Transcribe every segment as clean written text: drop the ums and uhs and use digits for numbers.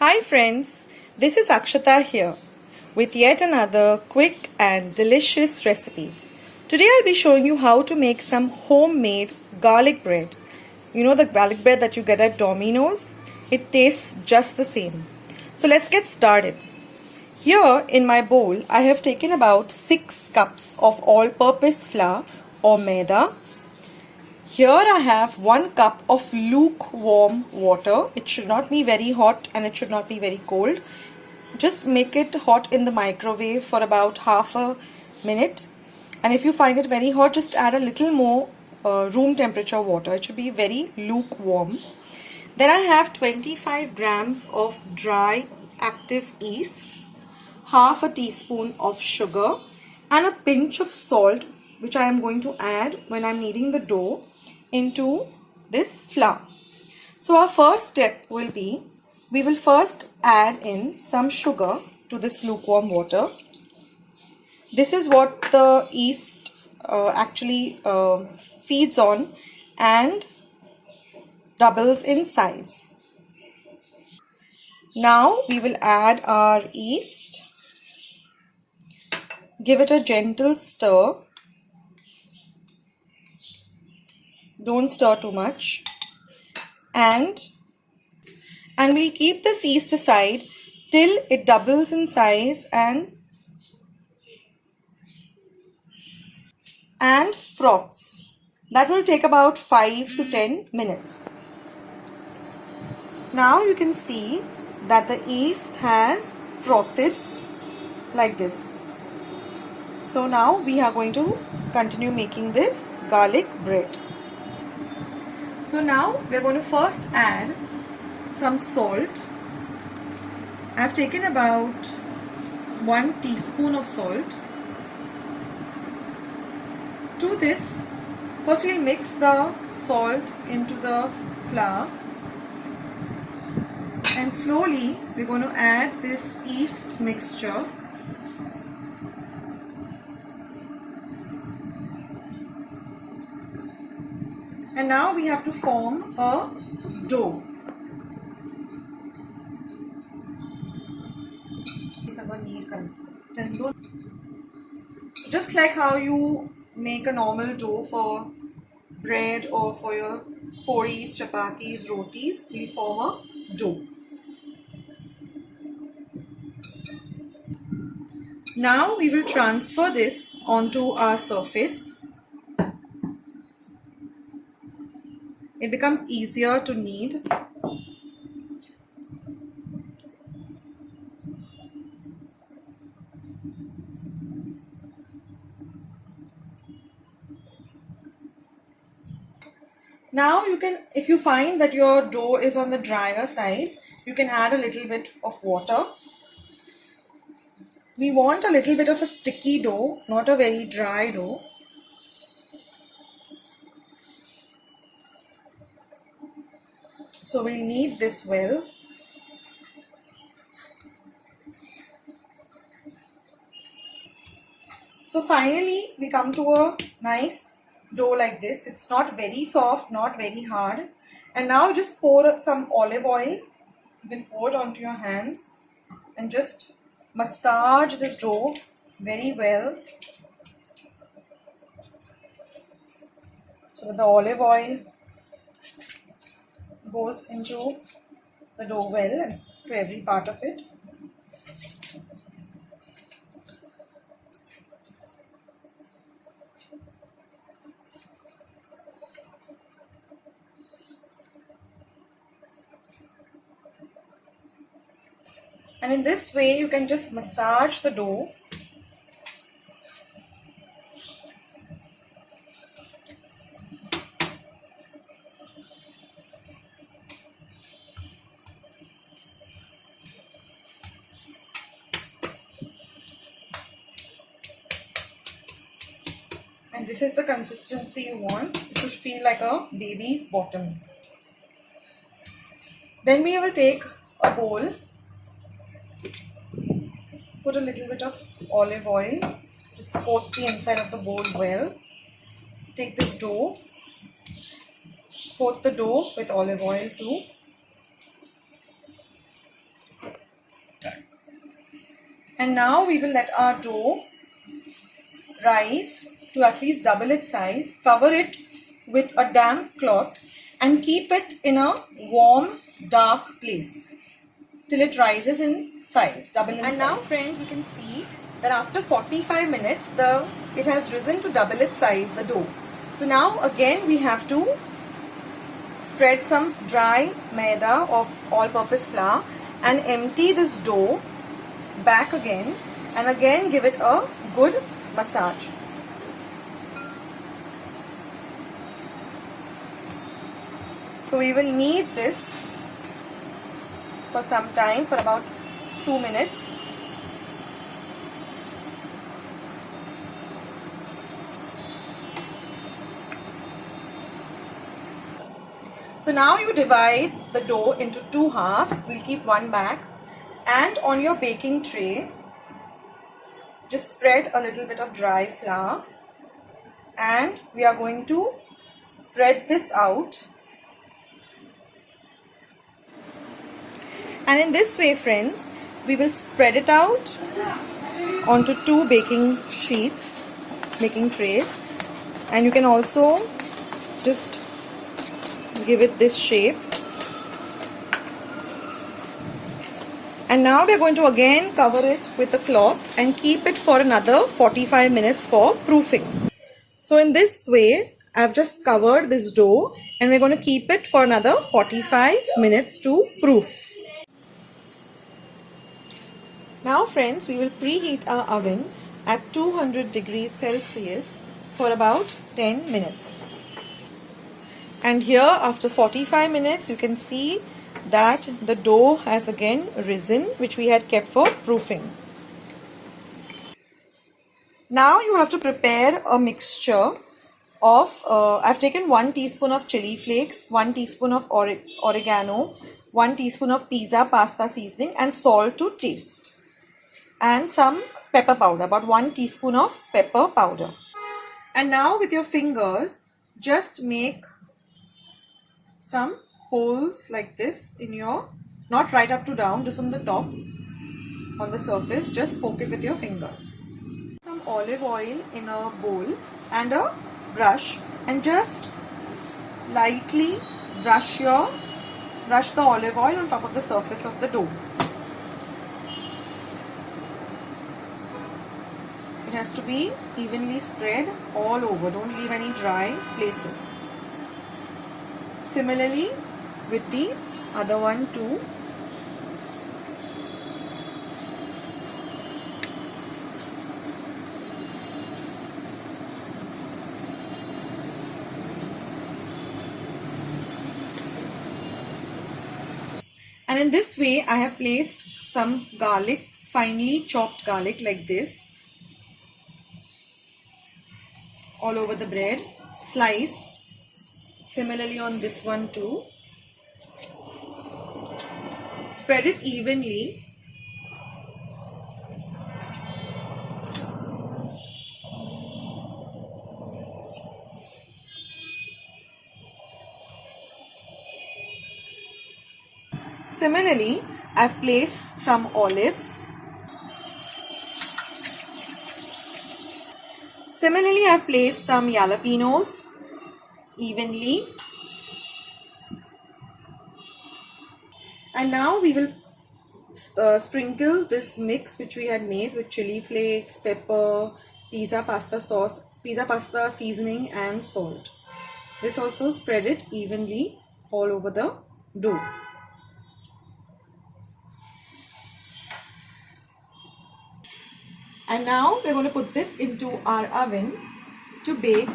Hi friends, this is Akshata here with yet another quick and delicious recipe. Today I'll be showing you how to make some homemade garlic bread. You know the garlic bread that you get at Dominoes? It tastes just the same. So let's get started. Here in my bowl I have taken about 6 cups of all-purpose flour or maida. Here I have 1 cup of lukewarm water. It should not be very hot and it should not be very cold. Just make it hot in the microwave for about half a minute. And if you find it very hot, just add a little more room temperature water. It should be very lukewarm. Then I have 25 grams of dry active yeast, half a teaspoon of sugar and a pinch of salt, which I am going to add when I am kneading the dough into this flour. So our first step will be, we will first add in some sugar to this lukewarm water. This is what the yeast actually feeds on and doubles in size. Now we will add our yeast, give it a gentle stir. Don't stir too much, and we'll keep this yeast aside till it doubles in size and froths. That will take about 5 to 10 minutes. Now you can see that the yeast has frothed like this. So now we are going to continue making this garlic bread. So now we are going to first add some salt. I have taken about 1 teaspoon of salt. To this, first we'll mix the salt into the flour, and slowly we're going to add this yeast mixture. And now we have to form a dough. Just like how you make a normal dough for bread or for your puris, chapatis, rotis, we form a dough. Now we will transfer this onto our surface. It becomes easier to knead. Now you can, if you find that your dough is on the drier side, you can add a little bit of water. We want a little bit of a sticky dough, not a very dry dough. So we'll knead this well. So finally we come to a nice dough like this. It's not very soft, not very hard. And now just pour some olive oil. You can pour it onto your hands and just massage this dough very well, so that the olive oil goes into the dough well and to every part of it. And in this way you can just massage the dough. And this is the consistency you want. It should feel like a baby's bottom. Then we will take a bowl, put a little bit of olive oil, just coat the inside of the bowl well. Take this dough, coat the dough with olive oil too. And now we will let our dough rise to at least double its size. Cover it with a damp cloth and keep it in a warm, dark place till it rises in size, double in size. And now friends, you can see that after 45 minutes, it has risen to double its size, the dough. So now again we have to spread some dry maida or all-purpose flour and empty this dough back again and again give it a good massage. So we will knead this for some time, for about 2 minutes. So now you divide the dough into 2 halves. We'll keep one back, and on your baking tray just spread a little bit of dry flour, and we are going to spread this out. And in this way friends, we will spread it out onto 2 baking sheets, baking trays, and you can also just give it this shape. And now we are going to again cover it with a cloth and keep it for another 45 minutes for proofing. So in this way, I have just covered this dough and we're going to keep it for another 45 minutes to proof. Now friends, we will preheat our oven at 200 degrees Celsius for about 10 minutes. And here after 45 minutes, you can see that the dough has again risen, which we had kept for proofing. Now you have to prepare a mixture of, I've taken 1 teaspoon of chili flakes, 1 teaspoon of oregano, 1 teaspoon of pizza pasta seasoning and salt to taste. And some pepper powder, about 1 teaspoon of pepper powder. And now with your fingers, just make some holes like this in your, not right up to down, just on the top, on the surface, just poke it with your fingers. Some olive oil in a bowl and a brush, and just lightly brush the olive oil on top of the surface of the dough. It has to be evenly spread all over, don't leave any dry places. Similarly with the other one too. And in this way I have placed some garlic, finely chopped garlic like this, all over the bread, sliced. Similarly on this one too. Spread it evenly. Similarly, I've placed some olives. Similarly, I've placed some jalapenos evenly. And now we will sprinkle this mix which we had made with chili flakes, pepper, pizza pasta sauce, pizza pasta seasoning and salt. This also spread it evenly all over the dough. And now we're going to put this into our oven to bake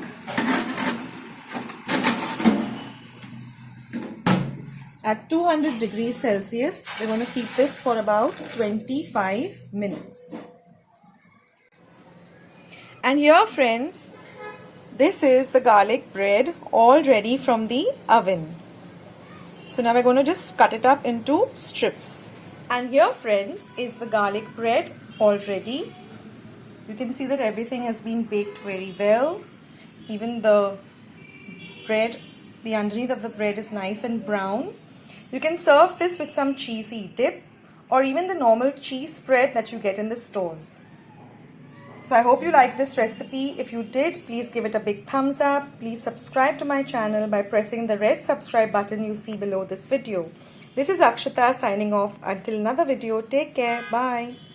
at 200 degrees Celsius. We're going to keep this for about 25 minutes. And here friends, this is the garlic bread all ready from the oven. So now we're going to just cut it up into strips. And here friends is the garlic bread all ready. You can see that everything has been baked very well. Even the bread, the underneath of the bread is nice and brown. You can serve this with some cheesy dip, or even the normal cheese spread that you get in the stores. So I hope you like this recipe. If you did, please give it a big thumbs up. Please subscribe to my channel by pressing the red subscribe button you see below this video. This is Akshata signing off. Until another video, take care. Bye.